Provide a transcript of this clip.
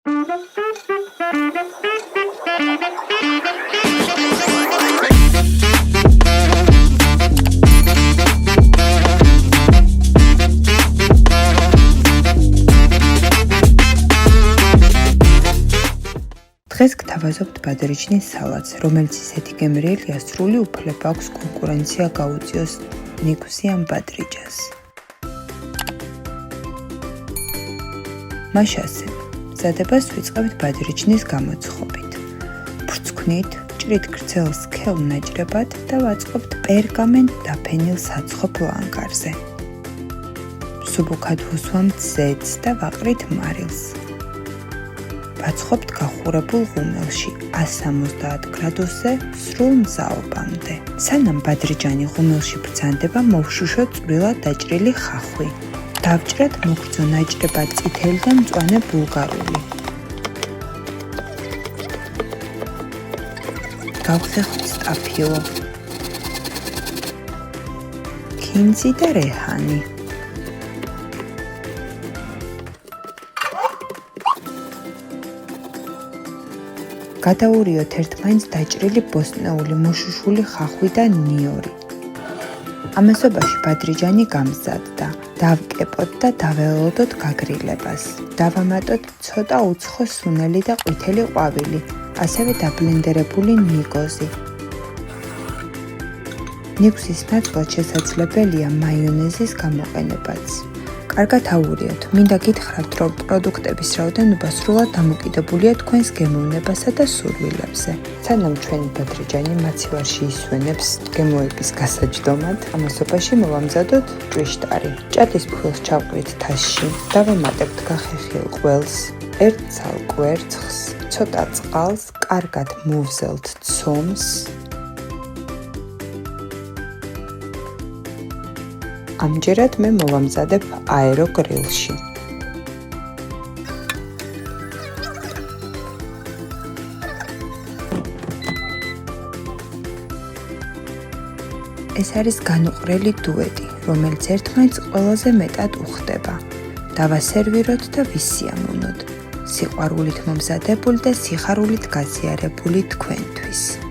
დღეს გთავაზობთ ბადრიჩნის სალატს, რომელიც ისეთი გემრიელია, სრული უფლება აქვს კონკურენცია გაუწიოს ნიქუსი ან ბადრიჯას. მაშასე, მზადებას ვიწყებთ ბადრიჩნის გამოცხობით. ბრწყვნით, ჭრით გრძელ სქელ ნაჭრებად და ვაწყობთ პერგამენტ დაფენილ საცხობ ლანკარზე. მსუბუქად ვუსვამთ ზეთს და ვაყრით მარილს. ვაცხობთ გახურებულ ღუმელში 170 გრადუსზე სრულ მზაობამდე. სანამ ბადრიჯანი ღუმელში ბრძანდება, მოვშუშოთ წვრილად დაჭრილი ხახვი. დავჭრათ მოგრძო ნაჭრებად წითელი და მწვანე ბულგარული. გავხსეხთ სტაფილო, ქინძი და რეჰანი. გადაურიოთ ერთმანეთს დაჭრილი ბოსტნეული მოშუშული ხახვი და ნიორი. ამასობაში ბადრიჯანი გამზადდა. დავკეპოთ და დაველოდოთ გაგრილებას. დავამატოთ ცოტა უცხო სუნელი და ყვითელი ყვავილი, ასევე დაბლენდერებული ნიგოზი. ნიგვზის ნაცვლად შესაძლებელია მაიონეზის გამოყენებაც. კარგად აურიოთ. მინდა გითხრათ, რომ პროდუქტების რაოდენობა სრულად დამოკიდებულია თქვენს გემოვნებასა და სურვილებზე. სანამ ჩვენი ბადრიჯანი მაცივარში ისვენებს გემოების გასაჯდომად, ამასობაში მოვამზადოთ ჭვიშტარი. ჭადის ფხილს ჩავყრით თასში, დავამატებთ გახეხილ ყველს, ერთ ცალ კვერცხს, ცოტა წყალს, კარგად მოვზელთ ცომს. ამჯერად მე მოვამზადებ აეროგრილში. ეს არის განუყრელი დუეტი, რომელიც ერთმანეთს ყველაზე მეტად უხდება. დავასერვიროთ და ვისიამოვნოთ. სიყვარულით მომზადებული და სიხარულით გაზიარებული თქვენთვის.